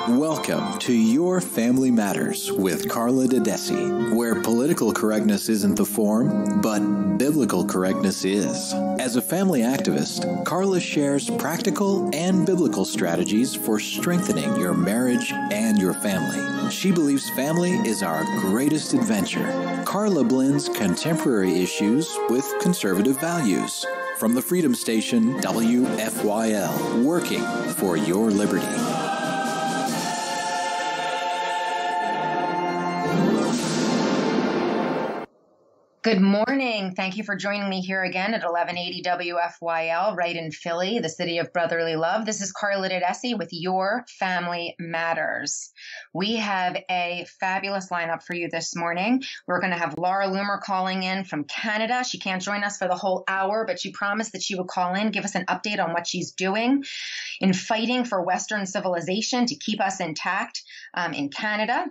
Welcome to Your Family Matters with Carla where political correctness isn't the form, but biblical correctness is. As a family activist, Carla shares practical and biblical strategies for strengthening your marriage and your family. She believes family is our greatest adventure. Carla blends contemporary issues with conservative values. From the Freedom Station, WFYL, working for your liberty. Good morning. Thank you for joining me here again at 1180 WFYL, right in Philly, the city of brotherly love. This is Carla with Your Family Matters. We have a fabulous lineup for you this morning. We're going to have Laura Loomer calling in from Canada. She can't join us for the whole hour, but she promised that she would call in, give us an update on what she's doing in fighting for Western civilization to keep us intact in Canada.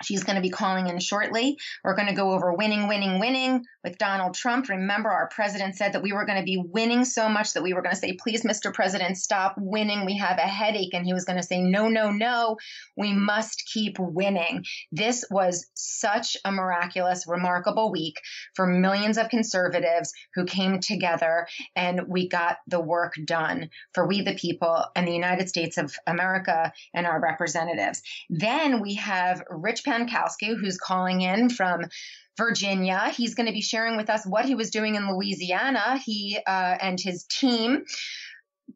She's going to be calling in shortly. We're going to go over winning with Donald Trump. Remember, our president said that we were going to be winning so much that we were going to say, please, Mr. President, stop winning. We have a headache. And he was going to say, no, we must keep winning. This was such a miraculous, remarkable week for millions of conservatives who came together, and we got the work done for we the people and the United States of America and our representatives. Then we have Rich Pankowski, who's calling in from Virginia. He's going to be sharing with us what he was doing in Louisiana. He and his team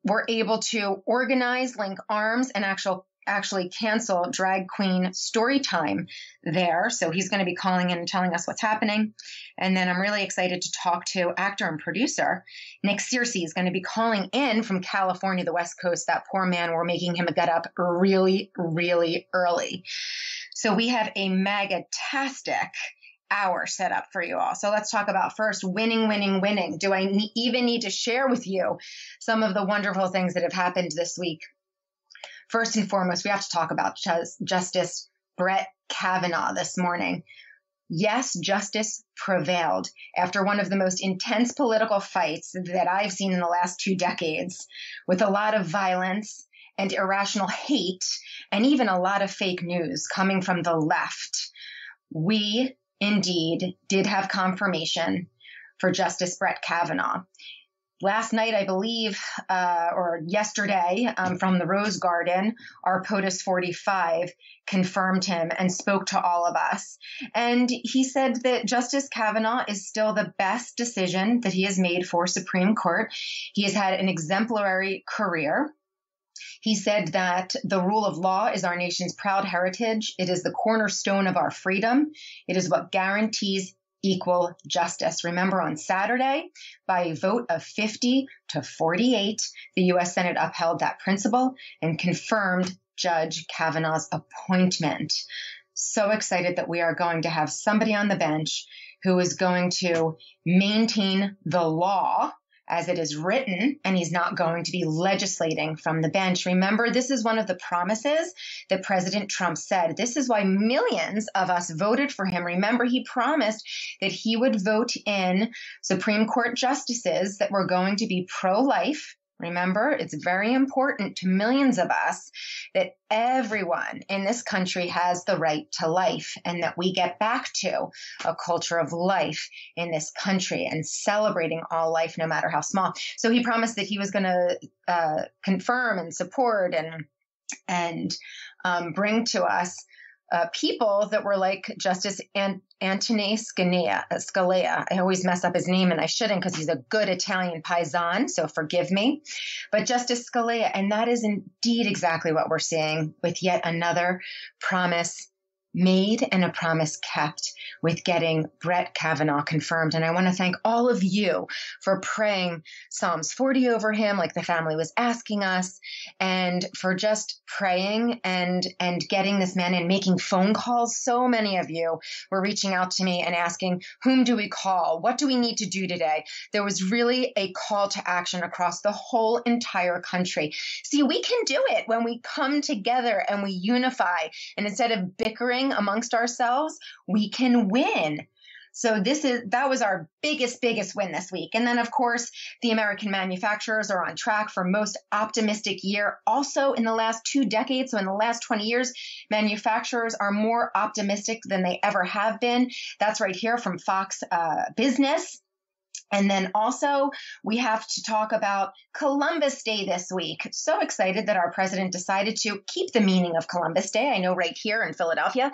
were able to organize, link arms, and actually cancel drag queen story time there. So he's going to be calling in and telling us what's happening. And then I'm really excited to talk to actor and producer Nick Searcy. Is going to be calling in from California, the West Coast. That poor man, we're making him get up really, really early. So we have a magatastic hour set up for you all. So let's talk about first winning. Do I even need to share with you some of the wonderful things that have happened this week? First and foremost, we have to talk about Justice Brett Kavanaugh this morning. Yes, justice prevailed after one of the most intense political fights that I've seen in the last 2 decades, with a lot of violence and irrational hate and even a lot of fake news coming from the left. We indeed did have confirmation for Justice Brett Kavanaugh. Last night, I believe, or yesterday, from the Rose Garden, our POTUS 45 confirmed him and spoke to all of us. And he said that Justice Kavanaugh is still the best decision that he has made for Supreme Court. He has had an exemplary career. He said that the rule of law is our nation's proud heritage. It is the cornerstone of our freedom. It is what guarantees equal justice. Remember, on Saturday, by a vote of 50-48, the U.S. Senate upheld that principle and confirmed Judge Kavanaugh's appointment. So excited that we are going to have somebody on the bench who is going to maintain the law as it is written, and he's not going to be legislating from the bench. Remember, this is one of the promises that President Trump said. This is why millions of us voted for him. Remember, he promised that he would vote in Supreme Court justices that were going to be pro-life. Remember, it's very important to millions of us that everyone in this country has the right to life, and that we get back to a culture of life in this country and celebrating all life, no matter how small. So he promised that he was going to confirm and support and bring to us people that were like Justice Antonin Scalia. I always mess up his name, and I shouldn't, because he's a good Italian paisan, so forgive me. But Justice Scalia, and that is indeed exactly what we're seeing with yet another promise made and a promise kept with getting Brett Kavanaugh confirmed. And I want to thank all of you for praying Psalms 40 over him, like the family was asking us, and for just praying and getting this man in, making phone calls. So many of you were reaching out to me and asking, whom do we call? What do we need to do today? There was really a call to action across the whole entire country. See, we can do it when we come together and we unify, and instead of bickering amongst ourselves, we can win. So that was our biggest win this week. And then, of course, the American manufacturers are on track for most optimistic year. Also, in the last 2 decades, so in the last 20 years, manufacturers are more optimistic than they ever have been. That's right here from Fox Business. And then also, we have to talk about Columbus Day this week. So excited that our president decided to keep the meaning of Columbus Day. I know right here in Philadelphia,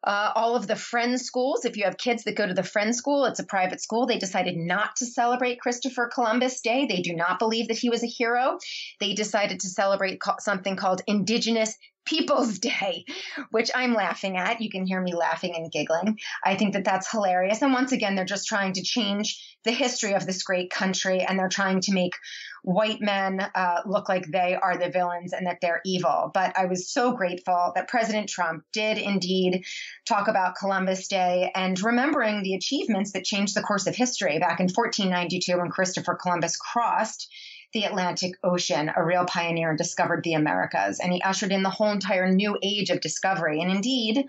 all of the Friends schools, if you have kids that go to the Friends school, it's a private school, they decided not to celebrate Christopher Columbus Day. They do not believe that he was a hero. They decided to celebrate something called Indigenous Peoples Day, which I'm laughing at. You can hear me laughing and giggling. I think that that's hilarious. And once again, they're just trying to change the history of this great country, and they're trying to make white men look like they are the villains and that they're evil. But I was so grateful that President Trump did indeed talk about Columbus Day and remembering the achievements that changed the course of history back in 1492 when Christopher Columbus crossed the Atlantic Ocean, a real pioneer, and discovered the Americas. And he ushered in the whole entire new age of discovery. And indeed,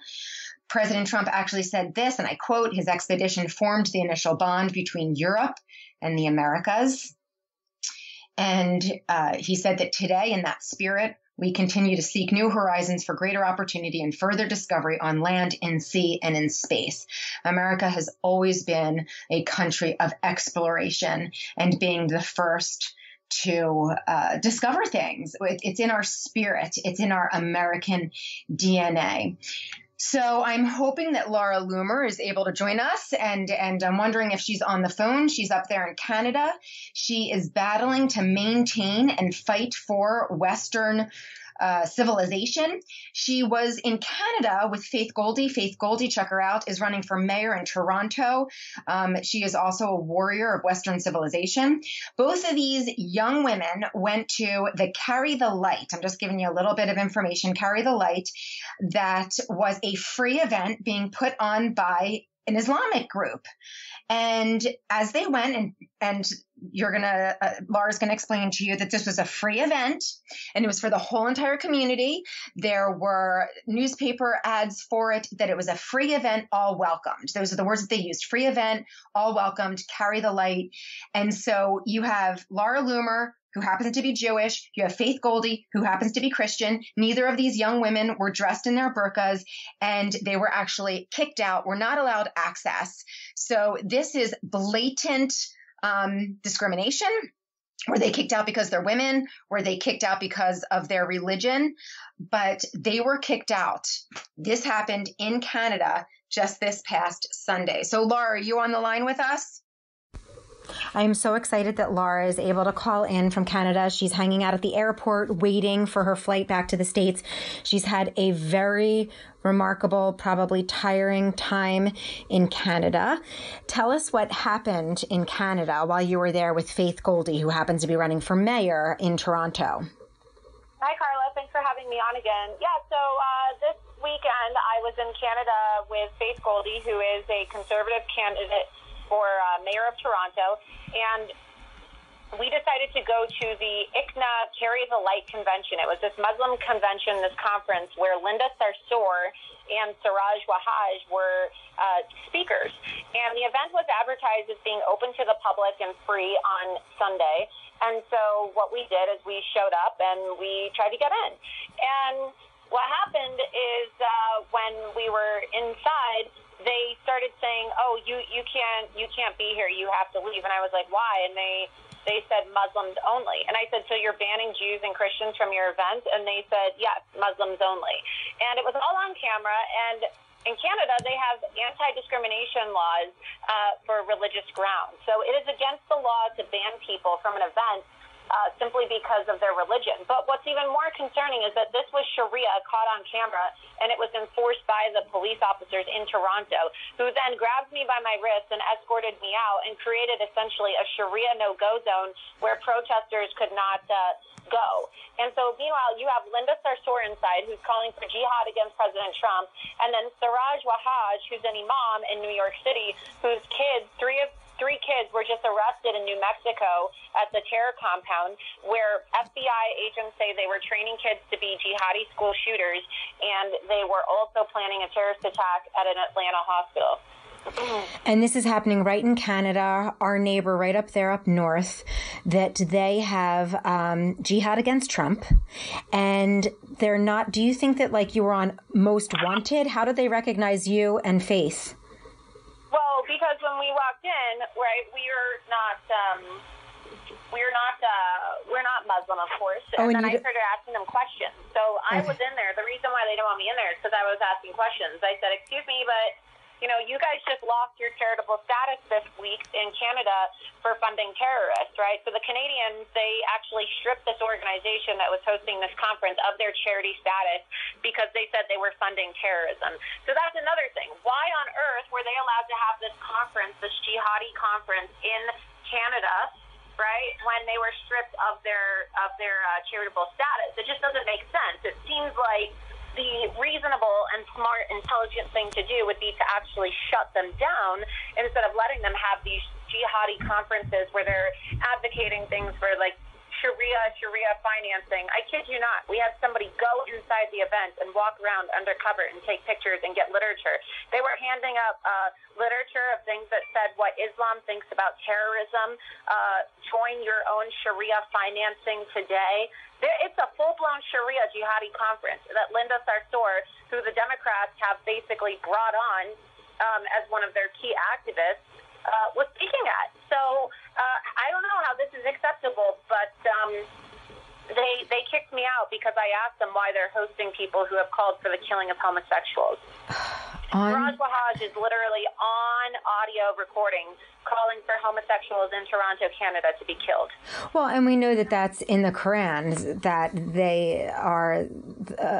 President Trump actually said this, and I quote, his expedition formed the initial bond between Europe and the Americas. And he said that today, in that spirit, we continue to seek new horizons for greater opportunity and further discovery on land, in sea, and in space. America has always been a country of exploration and being the first to discover things. It's in our spirit. It's in our American DNA. So I'm hoping that Laura Loomer is able to join us, and I'm wondering if she's on the phone. She's up there in Canada. She is battling to maintain and fight for Western civilization. She was in Canada with Faith Goldie. Faith Goldie, check her out, is running for mayor in Toronto. She is also a warrior of Western civilization. Both of these young women went to the Carry the Light. I'm just giving you a little bit of information. Carry the Light, that was a free event being put on by an Islamic group. And as they went, and Laura's going to explain to you that this was a free event and it was for the whole entire community. There were newspaper ads for it, that it was a free event, all welcomed. Those are the words that they used: free event, all welcomed, carry the light. And so you have Laura Loomer, who happens to be Jewish. You have Faith Goldie, who happens to be Christian. Neither of these young women were dressed in their burqas, and they were actually kicked out, were not allowed access. So this is blatant discrimination. Were they kicked out because they're women? Were they kicked out because of their religion? But they were kicked out. This happened in Canada just this past Sunday. So Laura, are you on the line with us? I am so excited that Laura is able to call in from Canada. She's hanging out at the airport waiting for her flight back to the States. She's had a very remarkable, probably tiring time in Canada. Tell us what happened in Canada while you were there with Faith Goldie, who happens to be running for mayor in Toronto. Hi, Carla. Thanks for having me on again. Yeah, so this weekend I was in Canada with Faith Goldie, who is a conservative candidate for mayor of Toronto, and we decided to go to the ICNA Carry the Light convention. It was this Muslim convention, this conference, where Linda Sarsour and Siraj Wahaj were speakers. And the event was advertised as being open to the public and free on Sunday. And so what we did is we showed up and we tried to get in. And what happened is when we were inside, they started saying, "Oh, you can't be here. You have to leave." And I was like, "Why?" And they said Muslims only. And I said, "So you're banning Jews and Christians from your event?" And they said, "Yes, Muslims only." And it was all on camera. And in Canada, they have anti-discrimination laws for religious grounds. So it is against the law to ban people from an event simply because of their religion. But what's even more concerning is that this was Sharia caught on camera, and it was enforced by the police officers in Toronto, who then grabbed me by my wrist and escorted me out and created essentially a Sharia no-go zone where protesters could not go. And so meanwhile, you have Linda Sarsour inside, who's calling for jihad against President Trump, and then Siraj Wahaj, who's an imam in New York City, whose kids, three kids were just arrested in New Mexico at the terror compound, where FBI agents say they were training kids to be jihadi school shooters, and they were also planning a terrorist attack at an Atlanta hospital. And this is happening right in Canada, our neighbor right up there up north, that they have jihad against Trump. And they're not, do you think that like you were on Most Wanted? How did they recognize you and Faith? Well, because when we walked in, right, we're not Muslim, of course. And then I started asking them questions. So I was in there. The reason why they didn't want me in there is because I was asking questions. I said, excuse me, but you guys just lost your charitable status this week in Canada for funding terrorists, right? So the Canadians, they actually stripped this organization that was hosting this conference of their charity status because they said they were funding terrorism. So that's another thing. Why on earth were they allowed to have this conference, this jihadi conference in Canada, right, when they were stripped of their charitable status? It just doesn't make sense. It seems like the reasonable and smart, intelligent thing to do would be to actually shut them down instead of letting them have these jihadi conferences where they're advocating things for like Sharia financing. I kid you not. We had somebody go inside the event and walk around undercover and take pictures and get literature. They were handing up literature of things that said what Islam thinks about terrorism. Join your own Sharia financing today. It's a full-blown Sharia jihadi conference that Linda Sarsour, who the Democrats have basically brought on as one of their key activists, was speaking at. So I don't know how this is acceptable, but they kicked me out because I asked them why they're hosting people who have called for the killing of homosexuals. Raj Wahaj is literally on audio recording calling for homosexuals in Toronto, Canada to be killed. Well, and we know that that's in the Quran, that they are,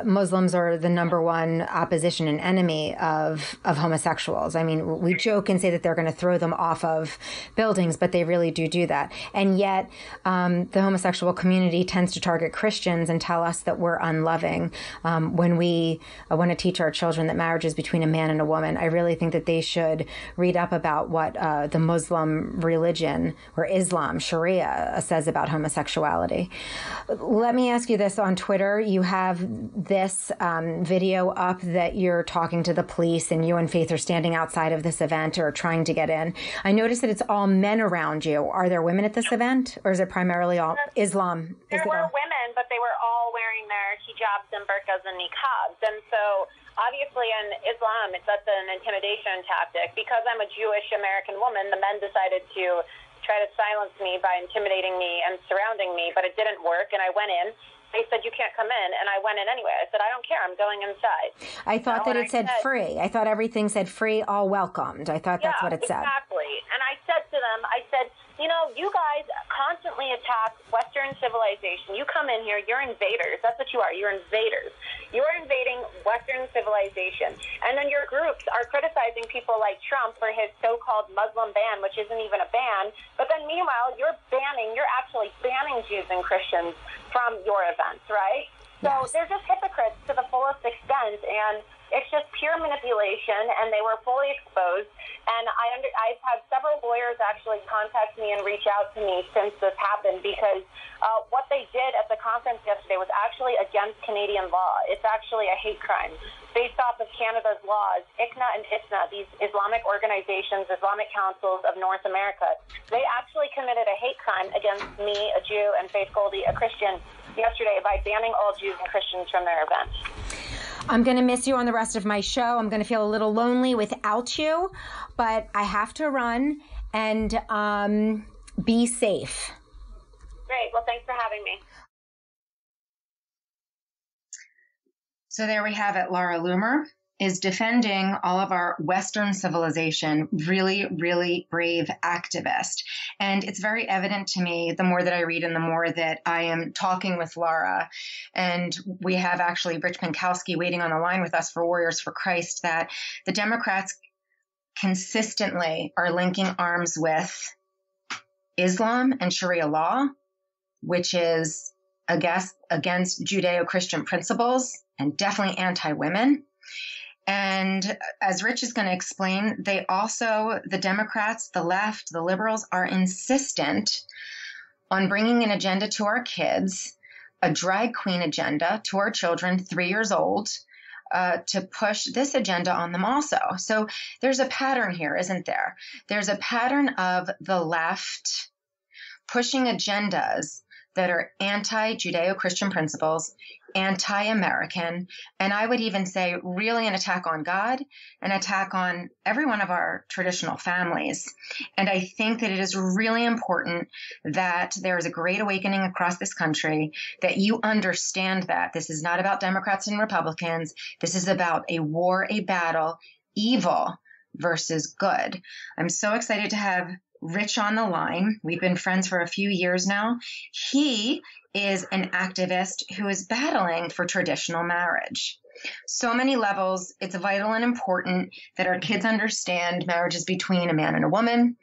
Muslims are the number one opposition and enemy of homosexuals. I mean, we joke and say that they're going to throw them off of buildings, but they really do that. And yet the homosexual community tends to target Christians and tell us that we're unloving. When we want to teach our children that marriage is between a man and a woman, I really think that they should read up about what the Muslim religion or Islam, Sharia, says about homosexuality. Let me ask you this. On Twitter, you have this video up that you're talking to the police and you and Faith are standing outside of this event or trying to get in. I noticed that it's all men around you. Are there women at this event, or is it primarily all Islam? There were women, but they were all wearing their hijabs and burqas and niqabs. And so obviously in Islam, that's an intimidation tactic. Because I'm a Jewish American woman, the men decided to try to silence me by intimidating me and surrounding me, but it didn't work, and I went in. They said, you can't come in, and I went in anyway. I said, I don't care. I'm going inside. I thought that it said free. I thought everything said free, all welcomed. I thought that's what it said. Exactly. And I said to them, you guys constantly attack Western civilization. You come in here, you're invaders. That's what you are. You're invaders. You're invading Western civilization. And then your groups are criticizing people like Trump for his so-called Muslim ban, which isn't even a ban. But then meanwhile, you're actually banning Jews and Christians from your events, right? So they're just hypocrites to the fullest extent, and it's just pure manipulation, and they were fully exposed. And I've had several lawyers actually contact me and reach out to me since this happened, because what they did at the conference yesterday was actually against Canadian law. It's actually a hate crime based off of Canada's laws. ICNA and ISNA, these Islamic organizations, Islamic councils of North America, they actually committed a hate crime against me, a Jew, and Faith Goldie, a Christian, yesterday by banning all Jews and Christians from their events. I'm going to miss you on the rest of my show. I'm going to feel a little lonely without you, but I have to run, and be safe. Great. Well, thanks for having me. So there we have it. Laura Loomer is defending all of our Western civilization, really, really brave activist. And it's very evident to me, the more that I read and the more that I am talking with Laura, and we have actually Rich Pinkowski waiting on the line with us for Warriors for Christ, that the Democrats consistently are linking arms with Islam and Sharia law, which is against Judeo-Christian principles and definitely anti-women. And as Rich is going to explain, the Democrats, the left, the liberals are insistent on bringing an agenda to our kids, a drag queen agenda to our children, 3 years old, to push this agenda on them also. So there's a pattern here, isn't there? There's a pattern of the left pushing agendas that are anti-Judeo-Christian principles, anti-American, and I would even say really an attack on God, an attack on every one of our traditional families. And I think that it is really important that there is a great awakening across this country, that you understand that this is not about Democrats and Republicans. This is about a war, a battle, evil versus good. I'm so excited to have Rich on the line. We've been friends for a few years now. He is an activist who is battling for traditional marriage. So many levels, it's vital and important that our kids understand marriage is between a man and a woman,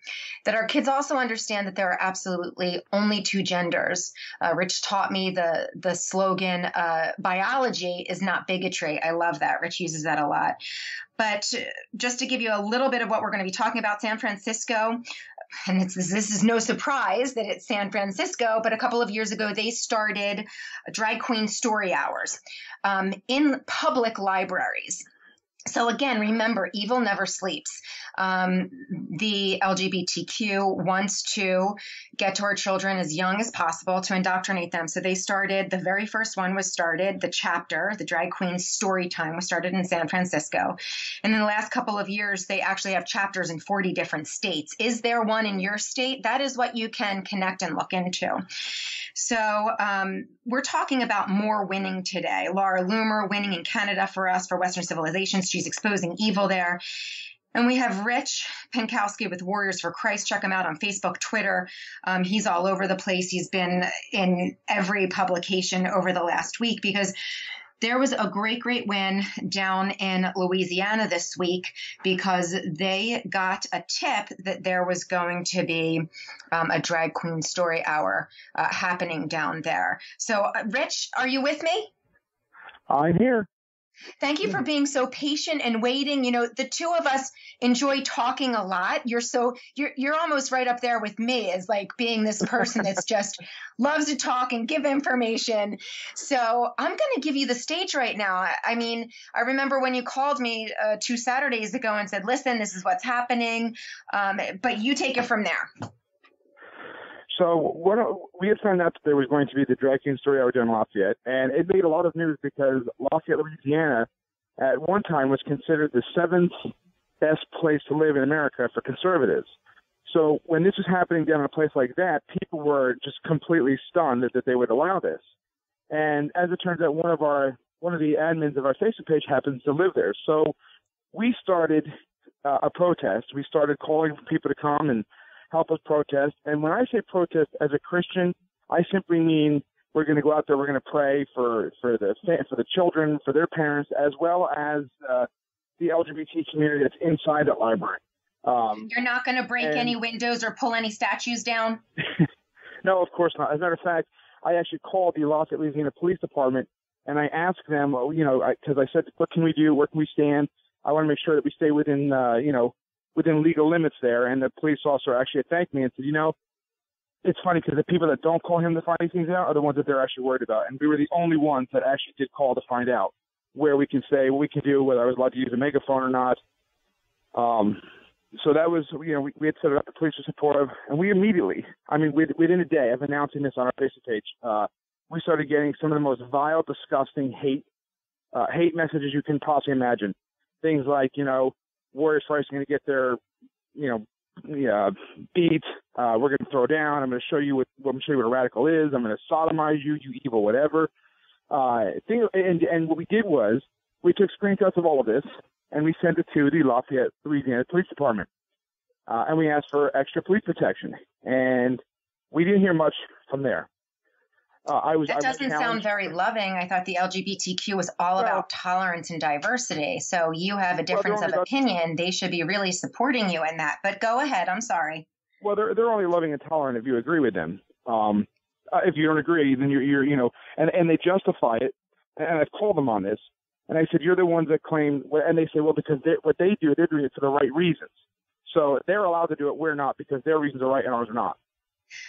that our kids also understand that there are absolutely only two genders. Rich taught me the slogan, biology is not bigotry. I love that. Rich uses that a lot. But just to give you a little bit of what we're going to be talking about, San Francisco, and this is no surprise that it's San Francisco, but a couple of years ago, they started drag queen story hours in public libraries. So again, remember, evil never sleeps. The LGBTQ wants to get to our children as young as possible to indoctrinate them. So they started, the very first one was started, the chapter, the drag queen story time was started in San Francisco. And in the last couple of years, they actually have chapters in 40 different states. Is there one in your state? That is what you can connect and look into. So we're talking about more winning today. Laura Loomer winning in Canada for us, for Western civilizations. She's exposing evil there. And we have Rich Pinkowski with Warriors for Christ. Check him out on Facebook, Twitter. He's all over the place. He's been in every publication over the last week because there was a great, great win down in Louisiana this week because they got a tip that there was going to be a drag queen story hour happening down there. So, Rich, are you with me? I'm here. Thank you for being so patient and waiting. You know, the two of us enjoy talking a lot. You're almost right up there with me as like being this person that's just loves to talk and give information. So I'm going to give you the stage right now. I mean, I remember when you called me 2 Saturdays ago and said, listen, this is what's happening. But you take it from there. So we had found out that there was going to be the drag queen story hour down in Lafayette, and it made a lot of news because Lafayette, Louisiana, at one time was considered the 7th best place to live in America for conservatives. So when this was happening down in a place like that, people were just completely stunned that they would allow this. And as it turns out, one of the admins of our Facebook page happens to live there. So we started a protest. We started calling for people to come and help us protest. And when I say protest as a Christian, I simply mean we're going to go out there, we're going to pray for the children, for their parents, as well as the LGBT community that's inside that library. You're not going to break any windows or pull any statues down? No, of course not. As a matter of fact, I actually called the Lafayette, Louisiana Police Department, and I asked them, because I said, what can we do? Where can we stand? I want to make sure that we stay within, within legal limits there. And the police officer actually thanked me and said, it's funny because the people that don't call him to find these things out are the ones that they're actually worried about. And we were the only ones that actually did call to find out where we can say what we can do, whether I was allowed to use a megaphone or not. So that was, we had set it up, the police were supportive, and we immediately, within a day of announcing this on our Facebook page, we started getting some of the most vile, disgusting hate messages you can possibly imagine. Things like, Warriors Christ are going to get their, beat. We're going to throw down. I'm going to show you what a radical is. I'm going to sodomize you, you evil whatever. And what we did was we took screenshots of all of this and we sent it to the Lafayette, Louisiana Police Department. And we asked for extra police protection. And we didn't hear much from there. That doesn't sound very loving. I thought the LGBTQ was all about tolerance and diversity. So you have a difference of opinion. They should be really supporting you in that. But go ahead. I'm sorry. Well, they're only loving and tolerant if you agree with them. If you don't agree, then you're and they justify it. And I've called them on this. And I said, you're the ones that claim, and they say, well, because what they do, they're doing it for the right reasons. So they're allowed to do it. We're not, because their reasons are right and ours are not.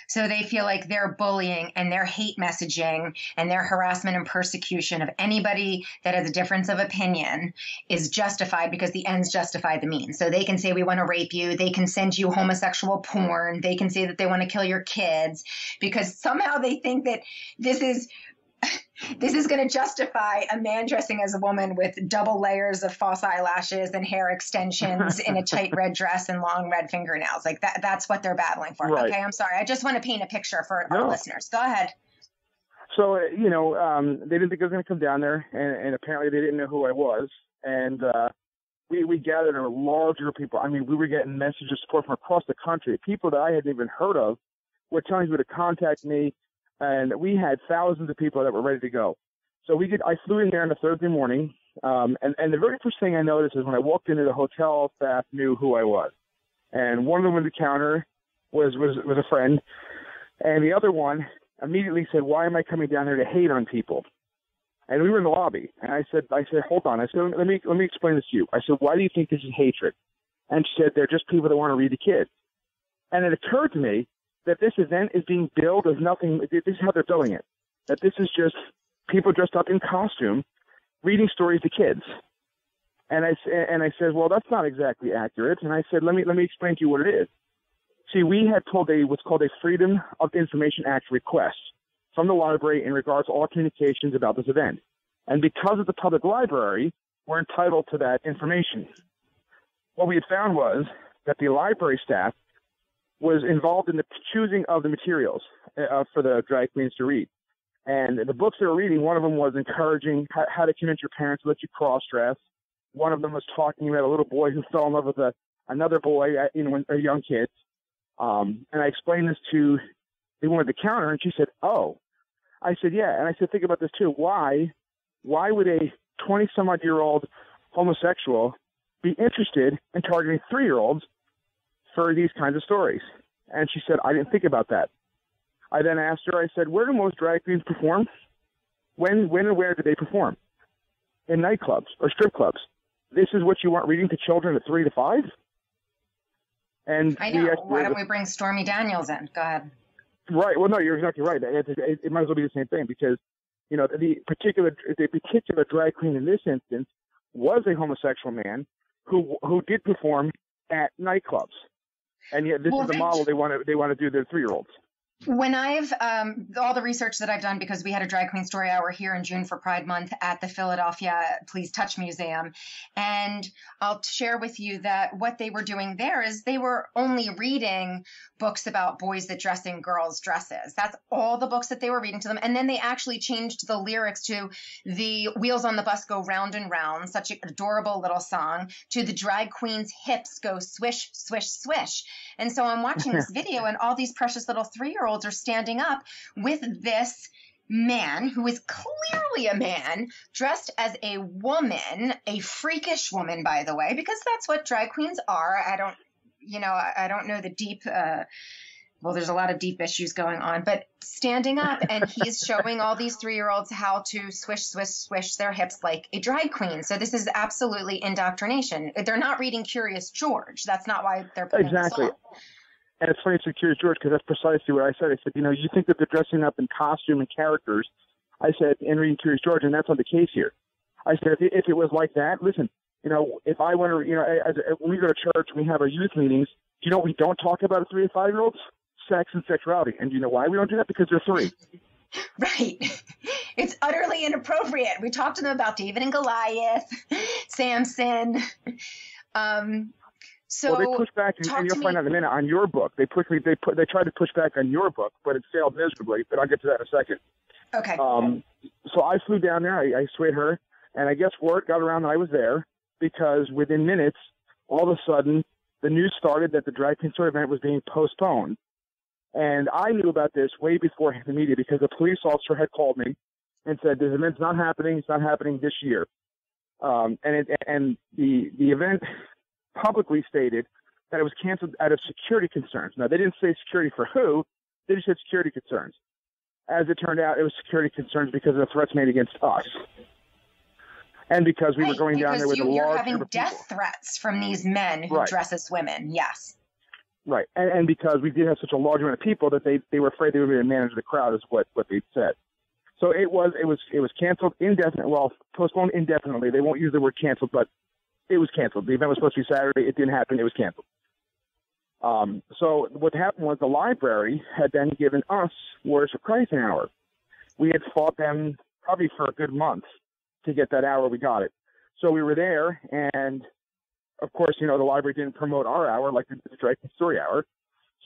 So they feel like their bullying and their hate messaging and their harassment and persecution of anybody that has a difference of opinion is justified because the ends justify the means. So they can say, we want to rape you. They can send you homosexual porn. They can say that they want to kill your kids because somehow they think that this is going to justify a man dressing as a woman with double layers of false eyelashes and hair extensions in a tight red dress and long red fingernails. Like that's what they're battling for. Right. Okay, I'm sorry. I just want to paint a picture for our listeners. Go ahead. So, they didn't think I was going to come down there, and apparently they didn't know who I was. And we gathered a large group of people. I mean, we were getting messages of support from across the country. People that I hadn't even heard of were telling people to contact me. And we had thousands of people that were ready to go. So I flew in there on a Thursday morning. And the very first thing I noticed is when I walked into the hotel, staff knew who I was. And one of them on the counter was a friend. And the other one immediately said, why am I coming down here to hate on people? And we were in the lobby. And I said, hold on. I said, let me explain this to you. I said, why do you think this is hatred? And she said, they're just people that want to read the kids. And it occurred to me that this event is being billed as nothing. This is how they're billing it. That this is just people dressed up in costume reading stories to kids. And I said, well, that's not exactly accurate. And I said, let me explain to you what it is. See, we had pulled what's called a Freedom of Information Act request from the library in regards to all communications about this event. And because it's a public library, we're entitled to that information. What we had found was that the library staff was involved in the choosing of the materials for the drag queens to read. And the books they were reading, one of them was encouraging how to convince your parents to let you cross-dress. One of them was talking about a little boy who fell in love with another boy, when they're young kids. And I explained this to the woman at the counter, and she said, oh. I said, yeah. And I said, think about this too. Why would a 20-some-odd-year-old homosexual be interested in targeting 3-year-olds for these kinds of stories? And she said, I didn't think about that. I then asked her, I said, where do most drag queens perform? When and where do they perform? In nightclubs or strip clubs. This is what you want reading to children at 3 to 5? And I know. Why don't we bring Stormy Daniels in? Go ahead. Right. Well, no, you're exactly right. It might as well be the same thing because, the particular drag queen in this instance was a homosexual man who did perform at nightclubs. And yet this is the model they want to do their 3-year-olds. When I've all the research that I've done, because we had a drag queen story hour here in June for Pride Month at the Philadelphia Please Touch Museum, and I'll share with you that what they were doing there is they were only reading books about boys that dress in girls' dresses. That's all the books that they were reading to them, and then they actually changed the lyrics to the Wheels on the Bus Go Round and Round, such an adorable little song, to the drag queen's hips go swish, swish, swish. And so I'm watching this video, and all these precious little 3-year-olds are standing up with this man who is clearly a man dressed as a woman, a freakish woman, by the way, because that's what drag queens are. I don't know the deep, there's a lot of deep issues going on, but standing up, and he's showing all these 3-year-olds how to swish, swish, swish their hips like a drag queen. So this is absolutely indoctrination. They're not reading Curious George. That's not why they're putting exactly. this on. And it's funny it's Curious George because that's precisely what I said. I said, you think that they're dressing up in costume and characters. I said, and reading Curious George, and that's not the case here. I said, if it was like that, listen, if I want to, when we go to church, we have our youth meetings. We don't talk about at 3 to 5-year-olds? Sex and sexuality. And do you know why we don't do that? Because they're 3. Right. It's utterly inappropriate. We talked to them about David and Goliath, Samson. So they push back, and you'll find out in a minute on your book. They tried to push back on your book, but it failed miserably. But I'll get to that in a second. Okay. So I flew down there. I swayed her, and I guess word got around that I was there because within minutes, all of a sudden, the news started that the drag queen story event was being postponed. And I knew about this way before the media because a police officer had called me and said, this event's not happening. It's not happening this year. And the event publicly stated that it was canceled out of security concerns. Now, they didn't say security for who. They just said security concerns. As it turned out, it was security concerns because of the threats made against us. And because we were going down there with a large group of people. You're having death threats from these men who dress as women. Yes. Right. And because we did have such a large amount of people that they were afraid they would be able to manage the crowd, is what they said. So it was canceled indefinitely. Well, postponed indefinitely. They won't use the word canceled, but it was canceled. The event was supposed to be Saturday. It didn't happen. It was canceled. So what happened was the library had then given us Words for Christ an hour. We had fought them probably for a good month to get that hour. We got it. So we were there, and of course, the library didn't promote our hour like the Striking Story hour.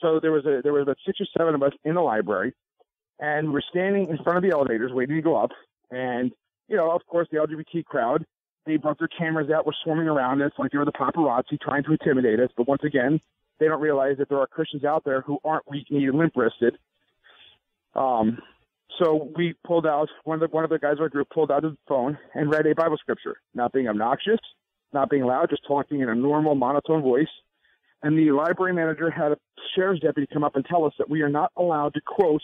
So there was about 6 or 7 of us in the library, and we were standing in front of the elevators waiting to go up. And, of course, the LGBT crowd, they brought their cameras out, were swarming around us like they were the paparazzi trying to intimidate us. But once again, they don't realize that there are Christians out there who aren't weak-kneed and limp-wristed. So we pulled out, one of the guys of our group pulled out his phone and read a Bible scripture, not being obnoxious, not being loud, just talking in a normal monotone voice. And the library manager had a sheriff's deputy come up and tell us that we are not allowed to quote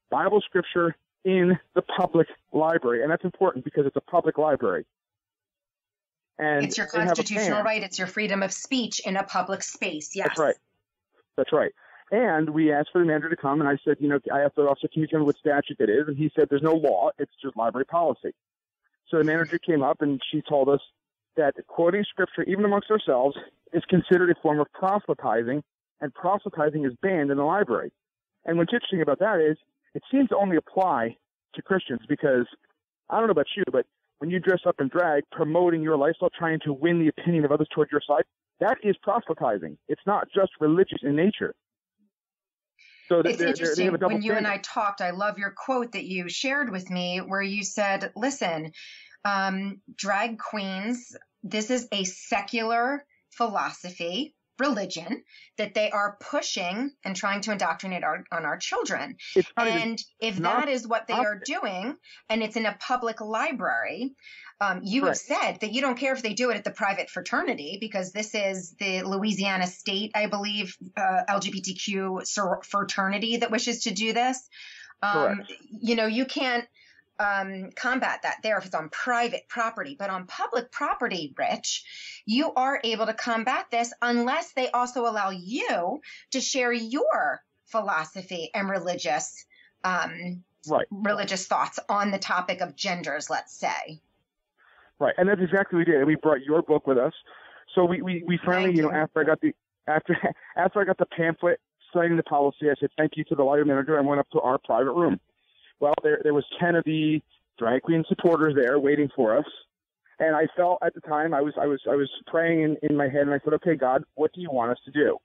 Bible scripture in the public library. And that's important because it's a public library. And it's your constitutional right. It's your freedom of speech in a public space. Yes. That's right. And we asked for the manager to come, and I said, I asked the officer, can you tell me what statute that is? And he said, there's no law. It's just library policy. So the manager came up, and she told us that quoting scripture, even amongst ourselves, is considered a form of proselytizing, and proselytizing is banned in the library. And what's interesting about that is it seems to only apply to Christians because, I don't know about you, but when you dress up in drag, promoting your lifestyle, trying to win the opinion of others toward your side, that is proselytizing. It's not just religious in nature. So it's interesting. When you and I talked, I love your quote that you shared with me where you said, listen, drag queens, this is a secular philosophy, religion that they are pushing and trying to indoctrinate on our children. And if that is what they are doing, and it's in a public library, you have said that you don't care if they do it at the private fraternity because this is the Louisiana State, I believe, LGBTQ fraternity that wishes to do this. You can't combat that there if it's on private property, but on public property, Rich, you are able to combat this unless they also allow you to share your philosophy and religious thoughts on the topic of genders, let's say. Right, and that's exactly what we did. We brought your book with us, so we finally, after I got the pamphlet citing the policy, I said thank you to the library manager and went up to our private room. Well, there was 10 of the drag queen supporters there waiting for us, and I felt at the time I was praying in my head, and I said, okay, God, what do you want us to do?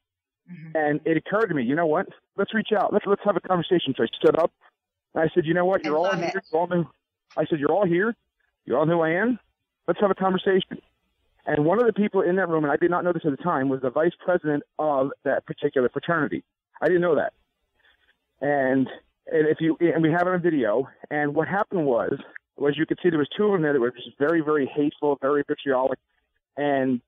Mm-hmm. And it occurred to me, you know what? Let's reach out. Let's have a conversation. So I stood up, and I said, you know what? You're all here. I said, you're all here. You all know who I am. Let's have a conversation. And one of the people in that room, and I did not know this at the time, was the vice president of that particular fraternity. I didn't know that. And we have it on video. And what happened was you could see there was 2 of them there that were just very, very hateful, very vitriolic. And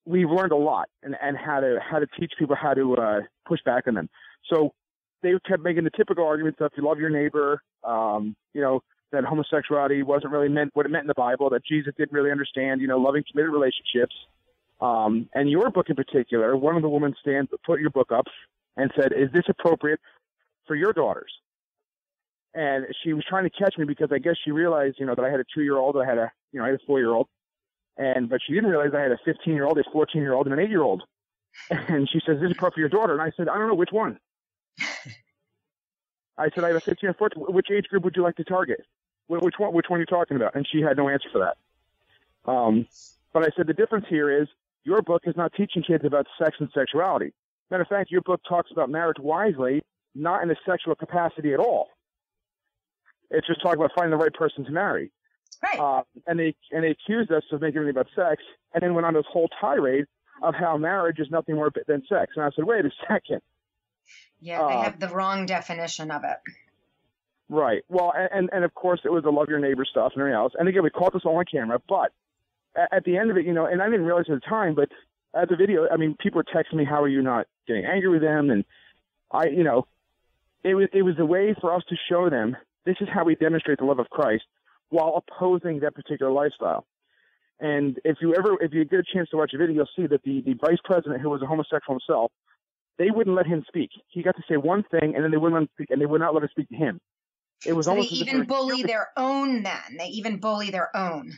we've learned a lot and how to teach people how to push back on them. So they kept making the typical arguments of, if you love your neighbor, that homosexuality wasn't really meant what it meant in the Bible, that Jesus didn't really understand, loving committed relationships. And your book in particular, one of the women put your book up and said, is this appropriate for your daughters? And she was trying to catch me because I guess she realized, that I had a 2-year-old, I had a 4-year-old, but she didn't realize I had a 15-year-old, a 14-year-old, and an 8-year-old. And she says, is this appropriate for your daughter? And I said, I don't know, which one? I said, I have a 15 and 14. Which age group would you like to target? Which one are you talking about? And she had no answer for that. But I said, the difference here is your book is not teaching kids about sex and sexuality. Matter of fact, your book talks about marriage wisely, not in a sexual capacity at all. It's just talking about finding the right person to marry. Right. And they accused us of making everything about sex, and then went on this whole tirade of how marriage is nothing more than sex. And I said, wait a second. Yeah, they have the wrong definition of it. Right. Well, and of course, it was the love your neighbor stuff and everything else. And again, we caught this all on camera. But at the end of it, and I didn't realize at the time, but at the video, people were texting me, how are you not getting angry with them? And it was a way for us to show them this is how we demonstrate the love of Christ while opposing that particular lifestyle. And if you get a chance to watch a video, you'll see that the vice president, who was a homosexual himself, they wouldn't let him speak. He got to say one thing, and then they wouldn't let him speak, and they would not let him speak to him. It was so almost they even bully their own men. They even bully their own.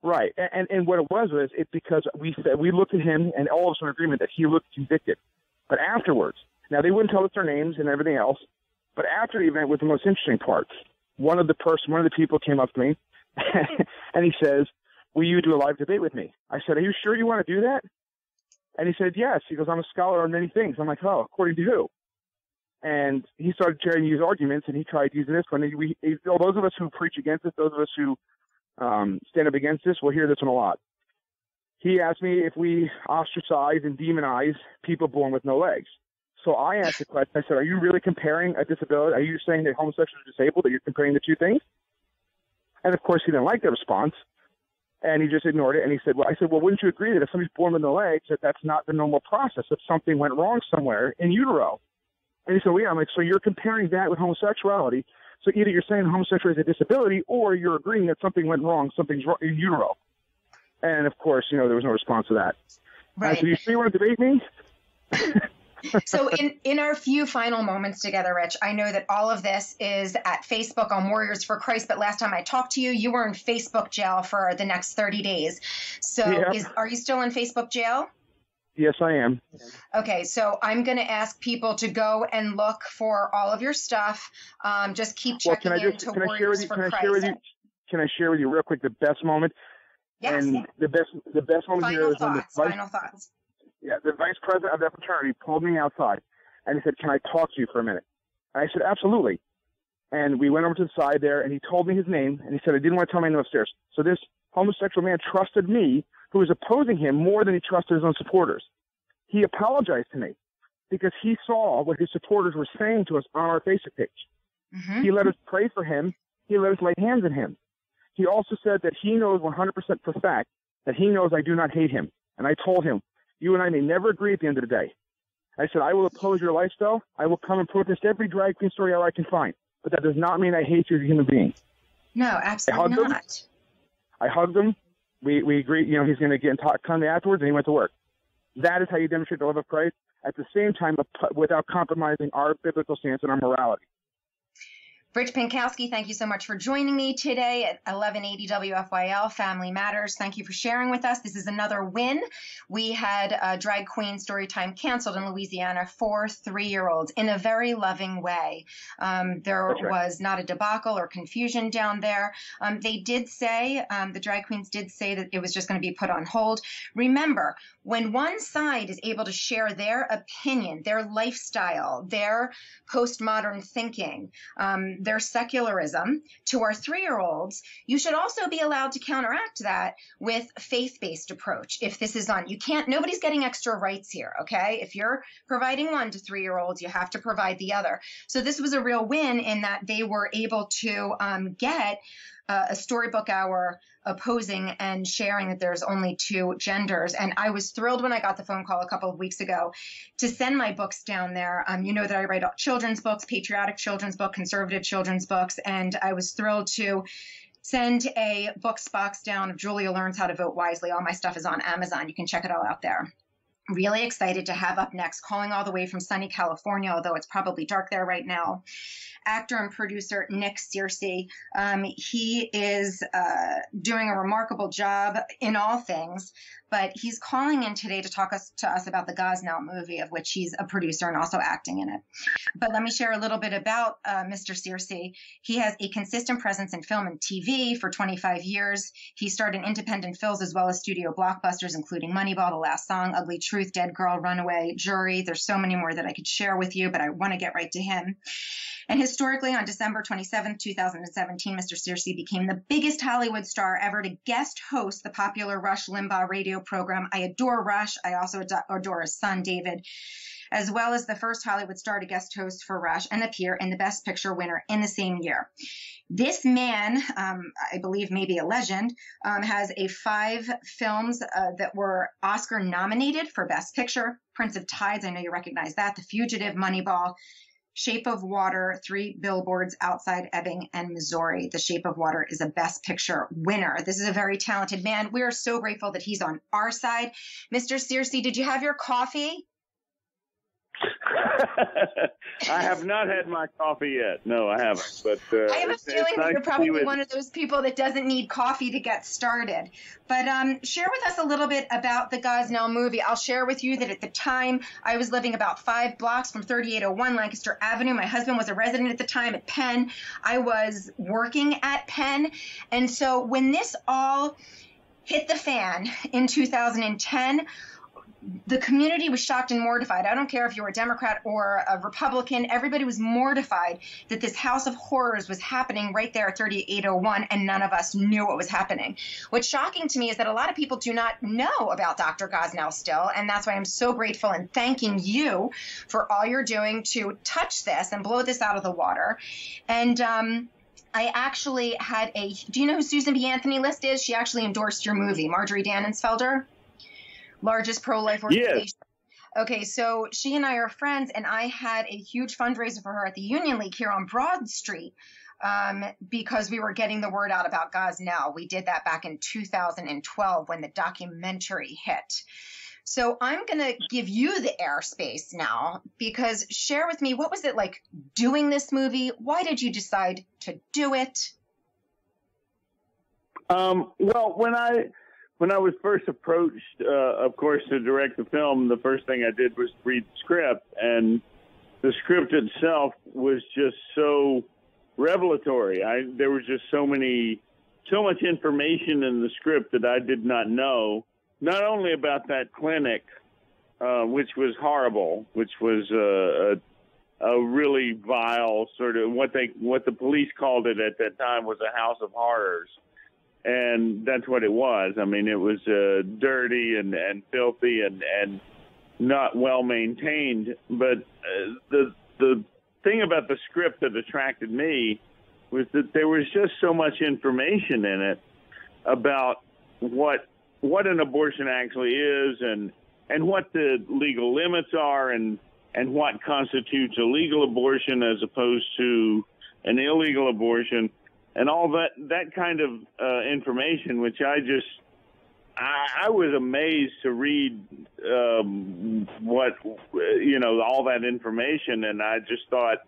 Right. And what it was it's because we looked at him, and all of us were in agreement that he looked convicted. But afterwards, now they wouldn't tell us their names and everything else, but after the event was the most interesting part. One of the people came up to me, and he says, "Will you do a live debate with me?" I said, "Are you sure you want to do that?" And he said, "Yes." He goes, "I'm a scholar on many things." I'm like, "Oh, according to who?" And he started sharing his arguments, and he tried using this one. Those of us who preach against this, those of us who stand up against this, will hear this one a lot. He asked me if we ostracize and demonize people born with no legs. So I asked the question, I said, "Are you really comparing a disability? Are you saying that homosexuals are disabled, that you're comparing the two things?" And of course, he didn't like the response, and he just ignored it. And he said, I said, "Well, wouldn't you agree that if somebody's born with no legs, that's not the normal process, that something went wrong somewhere in utero?" And he said, "Well, yeah." I'm like, "So you're comparing that with homosexuality. So either you're saying homosexuality is a disability, or you're agreeing that something went wrong, something's wrong in utero." And of course, there was no response to that. Right. I said, "You sure you want to debate me?" So in our few final moments together, Rich, I know that all of this is at Facebook on Warriors for Christ, but last time I talked to you, you were in Facebook jail for the next 30 days. So are you still in Facebook jail? Yes, I am. Okay, so I'm going to ask people to go and look for all of your stuff. Just keep checking into Warriors for Christ. Can I share with you real quick the best moment? Yes. And the best moment here is when the Final thoughts. Yeah, the vice president of that fraternity pulled me outside, and he said, "Can I talk to you for a minute?" And I said, "Absolutely." And we went over to the side there, and he told me his name, and he said, "I didn't want to tell my name upstairs." So this homosexual man trusted me, who was opposing him, more than he trusted his own supporters. He apologized to me because he saw what his supporters were saying to us on our Facebook page. Mm-hmm. He let us pray for him. He let us lay hands on him. He also said that he knows 100% for fact that he knows I do not hate him. And I told him, "You and I may never agree at the end of the day." I said, "I will oppose your lifestyle. I will come and protest every drag queen story I can find. But that does not mean I hate you as a human being." No, absolutely not. I hugged him. We agreed, he's going to get in touch with me afterwards, and he went to work. That is how you demonstrate the love of Christ, at the same time without compromising our biblical stance and our morality. Rich Pinkowski, thank you so much for joining me today at 1180 WFYL Family Matters. Thank you for sharing with us. This is another win. We had a drag queen Storytime canceled in Louisiana for 3-year-olds in a very loving way. There was not a debacle or confusion down there. They did say, the drag queens did say that it was just going to be put on hold. Remember, when one side is able to share their opinion, their lifestyle, their postmodern thinking, their secularism to our 3-year-olds, you should also be allowed to counteract that with faith-based approach. If this is nobody's getting extra rights here, okay? If you're providing one to 3-year-olds, you have to provide the other. So this was a real win in that they were able to get a storybook hour opposing and sharing that there's only 2 genders. And I was thrilled when I got the phone call a couple of weeks ago to send my books down there. You know that I write children's books, patriotic children's book, conservative children's books. And I was thrilled to send a books box down of Julia Learns How to Vote Wisely. All my stuff is on Amazon. You can check it all out there. Really excited to have up next, calling all the way from sunny California, although it's probably dark there right now, actor and producer Nick Searcy. He is doing a remarkable job in all things, but he's calling in today to talk to us about the Gosnell movie, of which he's a producer and also acting in it. But let me share a little bit about Mr. Searcy. He has a consistent presence in film and TV for 25 years. He starred in independent films as well as studio blockbusters, including Moneyball, The Last Song, Ugly Truth, Dead Girl, Runaway, Jury. There's so many more that I could share with you, but I want to get right to him. And historically, on December 27, 2017, Mr. Searcy became the biggest Hollywood star ever to guest host the popular Rush Limbaugh radio program. I adore Rush. I also adore his son, David, as well as the first Hollywood star to guest host for Rush and appear in the Best Picture winner in the same year. This man, I believe maybe a legend, has 5 films that were Oscar nominated for Best Picture. Prince of Tides, I know you recognize that. The Fugitive, Moneyball, Shape of Water, 3 Billboards Outside Ebbing and Missouri. The Shape of Water is a Best Picture winner. This is a very talented man. We are so grateful that he's on our side. Mr. Searcy, did you have your coffee? I have not had my coffee yet. No, I haven't. But I have a feeling that you're probably one of those people that doesn't need coffee to get started. But share with us a little bit about the Gosnell movie. I'll share with you that at the time, I was living about 5 blocks from 3801 Lancaster Avenue. My husband was a resident at the time at Penn. I was working at Penn. And so when this all hit the fan in 2010, the community was shocked and mortified. I don't care if you were a Democrat or a Republican. Everybody was mortified that this house of horrors was happening right there at 3801, and none of us knew what was happening. What's shocking to me is that a lot of people do not know about Dr. Gosnell still, and that's why I'm so grateful and thanking you for all you're doing to touch this and blow this out of the water. And I actually had do you know who Susan B. Anthony List is? She actually endorsed your movie, Marjorie Dannensfelder. Largest pro-life organization. Yes. Okay, so she and I are friends, and I had a huge fundraiser for her at the Union League here on Broad Street because we were getting the word out about Gosnell. We did that back in 2012 when the documentary hit. So I'm going to give you the airspace now, because share with me, what was it like doing this movie? Why did you decide to do it? Well, when I was first approached, of course, to direct the film, the first thing I did was read the script, and the script itself was just so revelatory. There was just so much information in the script that I did not know, not only about that clinic, which was horrible, which was a really vile sort of what the police called it at that time was a house of horrors. And that's what it was. I mean, it was dirty and filthy and not well maintained. But the thing about the script that attracted me was that there was just so much information in it about what an abortion actually is and what the legal limits are and what constitutes a legal abortion as opposed to an illegal abortion. And all that kind of information, which I was amazed to read all that information, and I just thought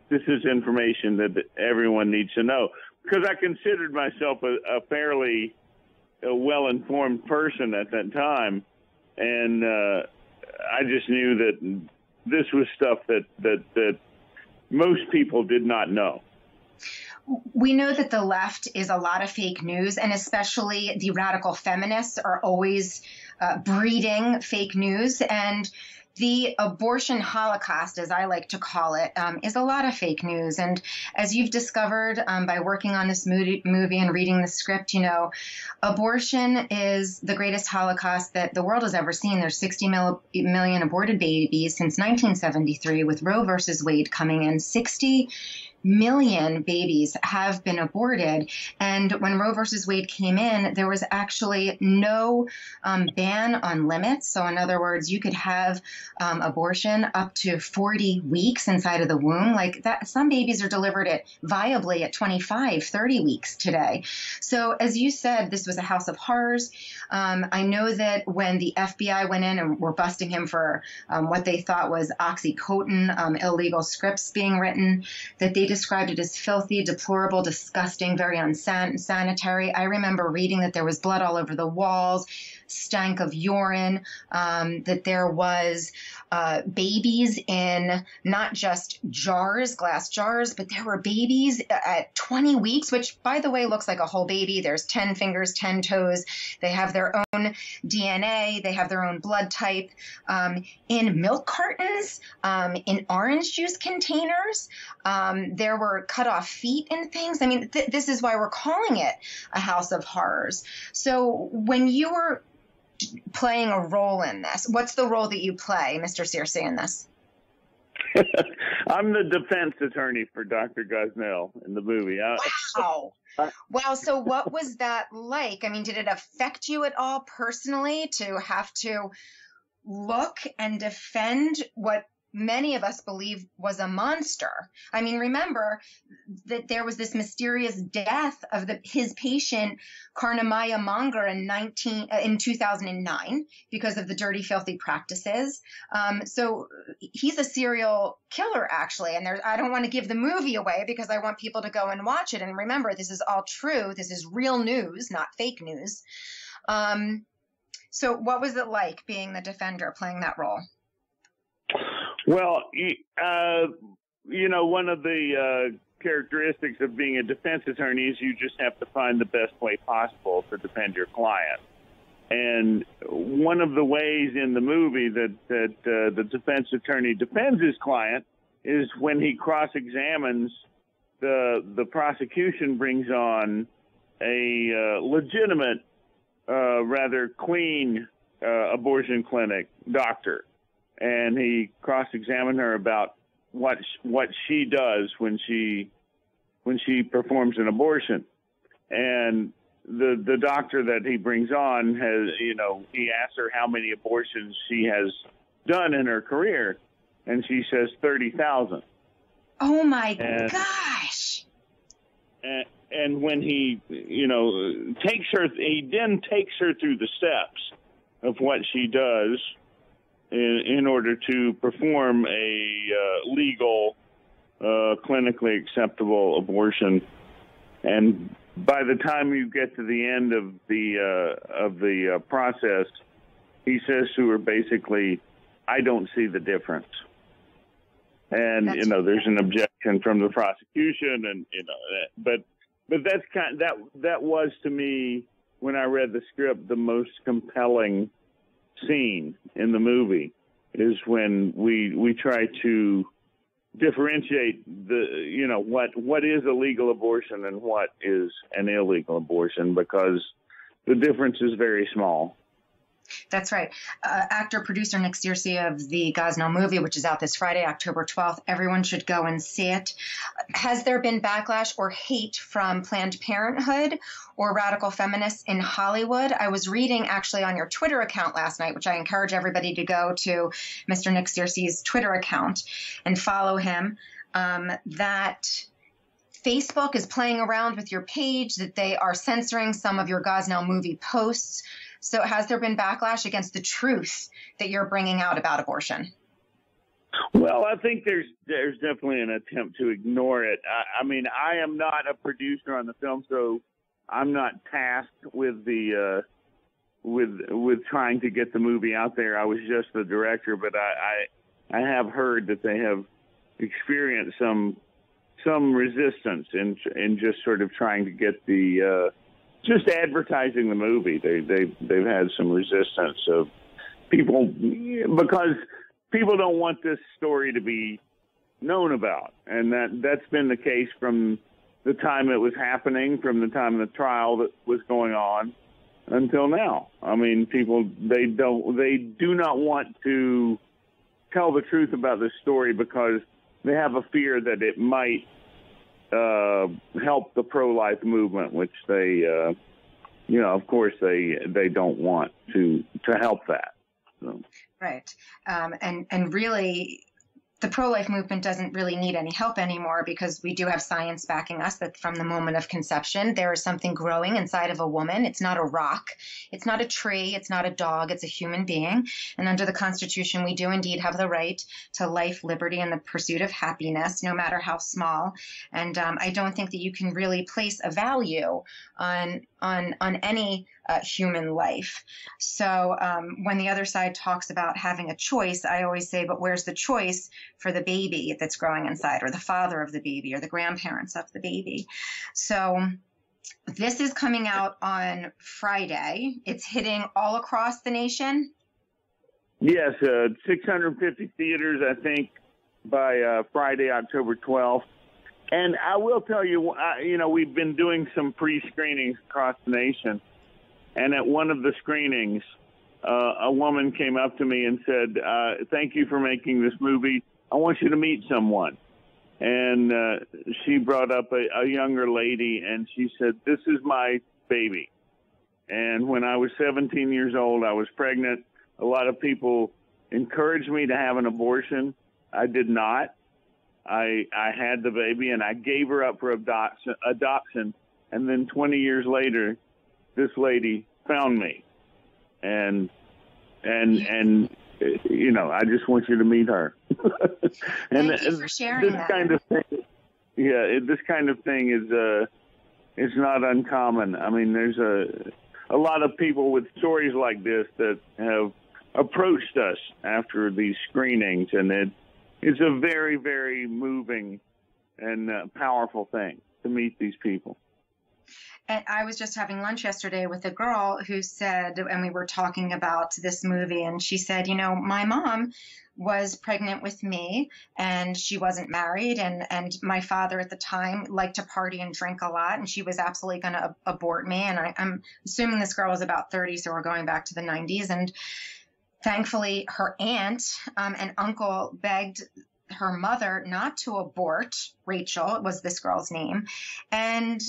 this is information that everyone needs to know, because I considered myself a fairly well-informed person at that time, and I just knew that this was stuff that most people did not know. We know that the left is a lot of fake news, and especially the radical feminists are always breeding fake news. And the abortion holocaust, as I like to call it, is a lot of fake news. And as you've discovered by working on this movie and reading the script, abortion is the greatest holocaust that the world has ever seen. There's 60 million aborted babies since 1973, with Roe versus Wade coming in. 60 million babies have been aborted. And when Roe versus Wade came in, there was actually no ban on limits. So in other words, you could have abortion up to 40 weeks inside of the womb. Like that, some babies are delivered viably at 25, 30 weeks today. So as you said, this was a house of horrors. I know that when the FBI went in and were busting him for what they thought was OxyContin, illegal scripts being written, that they described it as filthy, deplorable, disgusting, very unsanitary. I remember reading that there was blood all over the walls, stank of urine, that there was babies in not just jars, glass jars, but there were babies at 20 weeks, which, by the way, looks like a whole baby. There's 10 fingers, 10 toes. They have their own DNA. They have their own blood type, in milk cartons, in orange juice containers. There were cut off feet and things. I mean, this is why we're calling it a house of horrors. So when you were playing a role in this, what's the role that you play, Mr. Searcy, in this? I'm the defense attorney for Dr. Gosnell in the movie. Wow. Wow. So what was that like? I mean, did it affect you at all personally to have to look and defend what many of us believe was a monster. I mean, remember that there was this mysterious death of his patient, Karnamaya Munger, in 2009 because of the dirty, filthy practices. So he's a serial killer, actually. And I don't want to give the movie away because I want people to go and watch it. And remember, this is all true. This is real news, not fake news. So what was it like being the defender, playing that role? Well, one of the characteristics of being a defense attorney is you just have to find the best way possible to defend your client. And one of the ways in the movie that the defense attorney defends his client is when he cross-examines, the prosecution brings on a legitimate, rather clean abortion clinic doctor. And he cross-examined her about what she does when she performs an abortion. And the doctor that he brings on he asks her how many abortions she has done in her career, and she says 30,000. Oh my gosh! And when he takes her, he then takes her through the steps of what she does in order to perform a legal, clinically acceptable abortion. And by the time you get to the end of the process, he says to her basically, "I don't see the difference." And there's an objection from the prosecution, and but that's that was, to me, when I read the script, the most compelling scene in the movie is when we try to differentiate what is a legal abortion and what is an illegal abortion, because the difference is very small. That's right. Actor, producer Nick Searcy of the Gosnell movie, which is out this Friday, October 12th. Everyone should go and see it. Has there been backlash or hate from Planned Parenthood or radical feminists in Hollywood? I was reading actually on your Twitter account last night, which I encourage everybody to go to Mr. Nick Searcy's Twitter account and follow him, that Facebook is playing around with your page, that they are censoring some of your Gosnell movie posts. So has there been backlash against the truth that you're bringing out about abortion? Well, I think there's definitely an attempt to ignore it. I mean, I am not a producer on the film, so I'm not tasked with the with trying to get the movie out there. I was just the director, but I have heard that they have experienced some resistance in just sort of trying to get the just advertising the movie. They've had some resistance of people, because people don't want this story to be known about, and that's been the case from the time it was happening, from the time the trial that was going on until now. I mean, people they do not want to tell the truth about this story because they have a fear that it might help the pro-life movement, which they, of course, they don't want to help that. So. Right. And really, the pro-life movement doesn't really need any help anymore, because we do have science backing us that from the moment of conception, there is something growing inside of a woman. It's not a rock. It's not a tree. It's not a dog. It's a human being. And under the Constitution, we do indeed have the right to life, liberty, and the pursuit of happiness, no matter how small. And I don't think that you can really place a value on any human life. So when the other side talks about having a choice, I always say, but where's the choice for the baby that's growing inside, or the father of the baby, or the grandparents of the baby? So this is coming out on Friday. It's hitting all across the nation. Yes, 650 theaters, I think, by Friday, October 12th. And I will tell you, we've been doing some pre-screenings across the nation. And at one of the screenings, a woman came up to me and said, "Thank you for making this movie. I want you to meet someone." And she brought up a younger lady, and she said, "This is my baby. And when I was 17 years old, I was pregnant. A lot of people encouraged me to have an abortion. I did not. I had the baby and I gave her up for adoption. And then 20 years later, this lady found me. And you know, I just want you to meet her. And thank you for sharing this kind of thing. Yeah, this kind of thing is not uncommon. I mean, there's a lot of people with stories like this that have approached us after these screenings, and it's a very, very moving and powerful thing to meet these people. And I was just having lunch yesterday with a girl who said, and we were talking about this movie, and she said, you know, my mom was pregnant with me and she wasn't married. And my father at the time liked to party and drink a lot. And she was absolutely going to abort me. And I'm assuming this girl was about 30. So we're going back to the 90s. And thankfully her aunt and uncle begged her mother not to abort. Rachel was this girl's name. And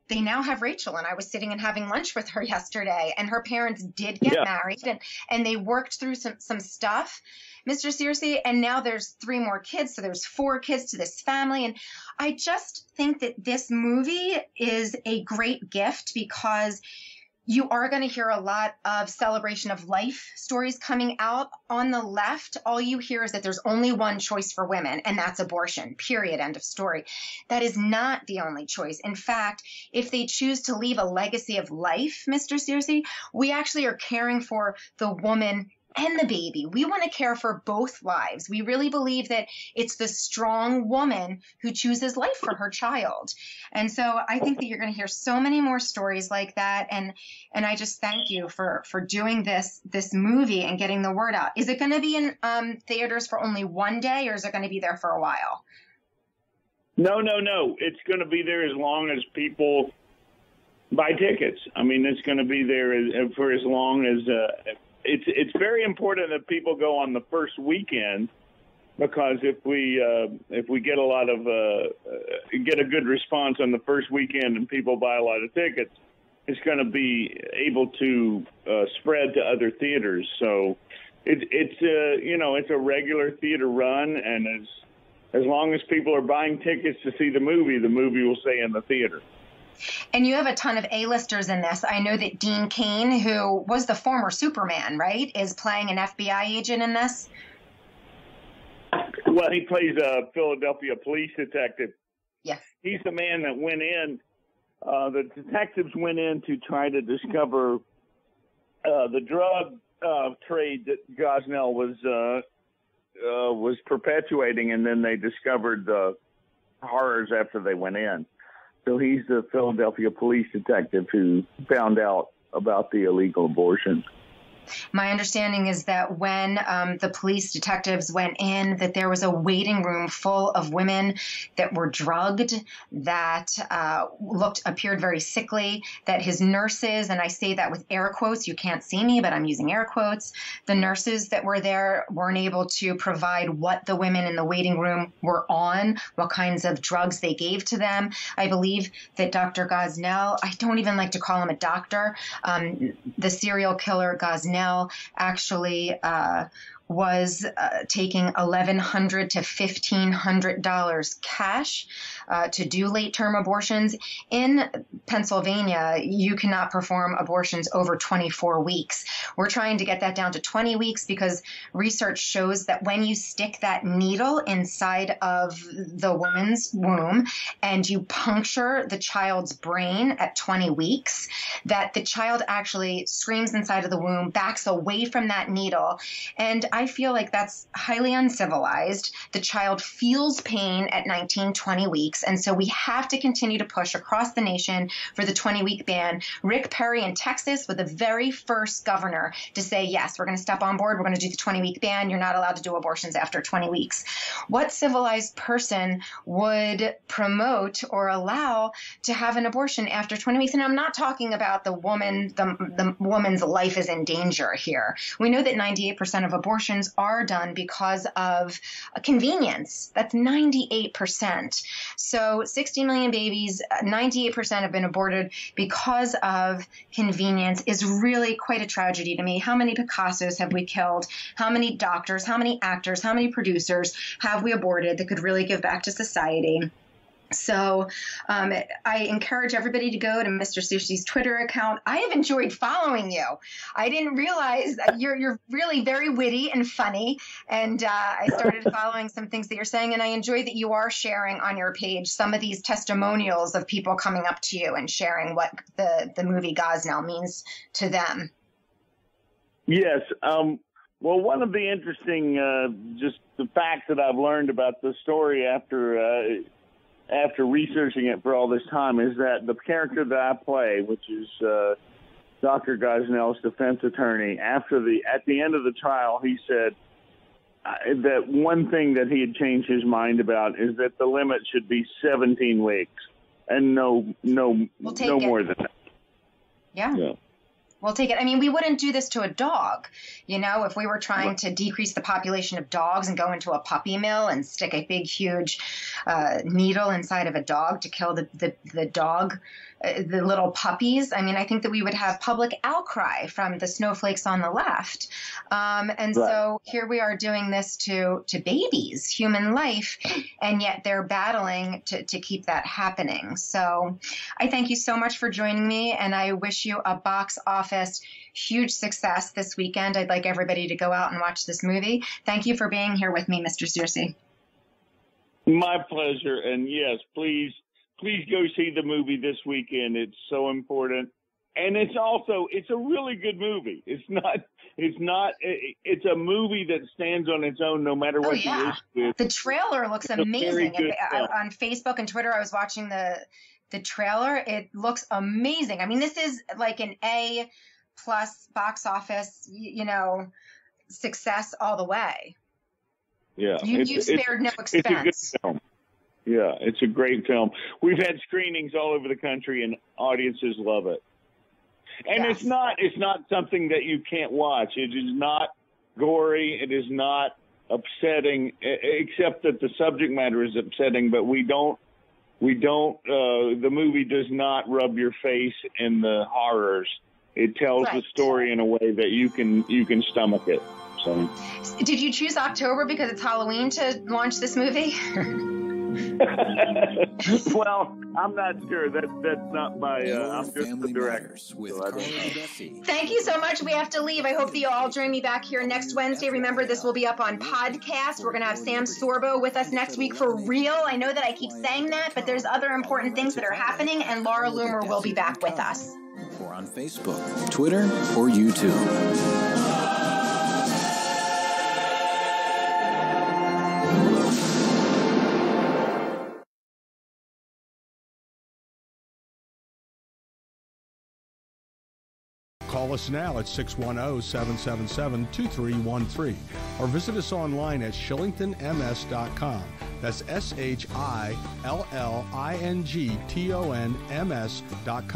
they now have Rachel, and I was sitting and having lunch with her yesterday, and her parents did get married, and they worked through some stuff, Mr. Searcy, and now there's 3 more kids, so there's 4 kids to this family, and I just think that this movie is a great gift because you are going to hear a lot of celebration of life stories coming out. On the left, all you hear is that there's only one choice for women, and that's abortion, period, end of story. That is not the only choice. In fact, if they choose to leave a legacy of life, Mr. Searcy, we actually are caring for the woman and the baby. We want to care for both lives. We really believe that it's the strong woman who chooses life for her child. And so I think that you're going to hear so many more stories like that. And I just thank you for doing this movie and getting the word out. Is it going to be in theaters for only one day, or is it going to be there for a while? No. It's going to be there as long as people buy tickets. I mean, it's going to be there for as long as it's very important that people go on the first weekend, because if we get a lot of get a good response on the first weekend and people buy a lot of tickets, it's going to be able to spread to other theaters. So it's a regular theater run, and as long as people are buying tickets to see the movie will stay in the theater. And you have a ton of A-listers in this. I know that Dean Cain, who was the former Superman, right, is playing an FBI agent in this? Well, he plays a Philadelphia police detective. Yes. He's the man that went in. The detectives went in to try to discover the drug trade that Gosnell was perpetuating, and then they discovered the horrors after they went in. So he's the Philadelphia police detective who found out about the illegal abortion. My understanding is that when the police detectives went in, that there was a waiting room full of women that were drugged, that appeared very sickly, that his nurses, and I say that with air quotes, you can't see me, but I'm using air quotes, the nurses that were there weren't able to provide what the women in the waiting room were on, what kinds of drugs they gave to them. I believe that Dr. Gosnell, I don't even like to call him a doctor, the serial killer Gosnell, actually was taking $1,100 to $1,500 cash to do late-term abortions. In Pennsylvania, you cannot perform abortions over 24 weeks. We're trying to get that down to 20 weeks because research shows that when you stick that needle inside of the woman's womb and you puncture the child's brain at 20 weeks, that the child actually screams inside of the womb, backs away from that needle, and I feel like that's highly uncivilized. The child feels pain at 19, 20 weeks. And so we have to continue to push across the nation for the 20-week ban. Rick Perry in Texas was the very first governor to say, yes, we're going to step on board. We're going to do the 20-week ban. You're not allowed to do abortions after 20 weeks. What civilized person would promote or allow to have an abortion after 20 weeks? And I'm not talking about the woman, the woman's life is in danger here. We know that 98% of abortions abortions are done because of convenience. That's 98%. So 60 million babies, 98% have been aborted because of convenience is really quite a tragedy to me. How many Picassos have we killed? How many doctors, how many actors, how many producers have we aborted that could really give back to society? So I encourage everybody to go to Mr. Sushi's Twitter account. I have enjoyed following you. I didn't realize that you're really very witty and funny. And I started following some things that you're saying. And I enjoy that you are sharing on your page some of these testimonials of people coming up to you and sharing what the movie Gosnell means to them. Yes. Well, one of the interesting just the facts that I've learned about the story after researching it for all this time is that the character that I play, which is Dr. Gosnell's defense attorney, at the end of the trial, he said that one thing that he had changed his mind about is that the limit should be 17 weeks and no more than that. Yeah. We'll take it. I mean, we wouldn't do this to a dog, if we were trying to decrease the population of dogs and go into a puppy mill and stick a big, huge needle inside of a dog to kill the dog, the little puppies. I mean, I think that we would have public outcry from the snowflakes on the left. So here we are doing this to babies, human life, and yet they're battling to keep that happening. So I thank you so much for joining me, and I wish you a box office huge success this weekend. I'd like everybody to go out and watch this movie. Thank you for being here with me, Mr. Searcy. My pleasure. And yes, please go see the movie this weekend. It's so important. And it's a really good movie. It's a movie that stands on its own no matter what the issue is. The trailer looks amazing. On Facebook and Twitter, I was watching the trailer. It looks amazing. I mean, this is like an A+ box office, success all the way. Yeah. You spared no expense. It's a good film. Yeah, it's a great film. We've had screenings all over the country and audiences love it. And it's not something that you can't watch. It is not gory. It is not upsetting, except that the subject matter is upsetting, but the movie does not rub your face in the horrors. It tells the story in a way that you can stomach it. So, did you choose October because it's Halloween to launch this movie? Well, I'm not sure. That's not my. I'm just the director. Thank you so much. We have to leave. I hope that you all join me back here next Wednesday. Remember, this will be up on podcast. We're going to have Sam Sorbo with us next week for real. I know that I keep saying that, but there's other important things that are happening, and Laura Loomer will be back with us. Or on Facebook, Twitter, or YouTube. Call us now at 610-777-2313 or visit us online at shillingtonms.com. That's SHILLINGTONMS.com.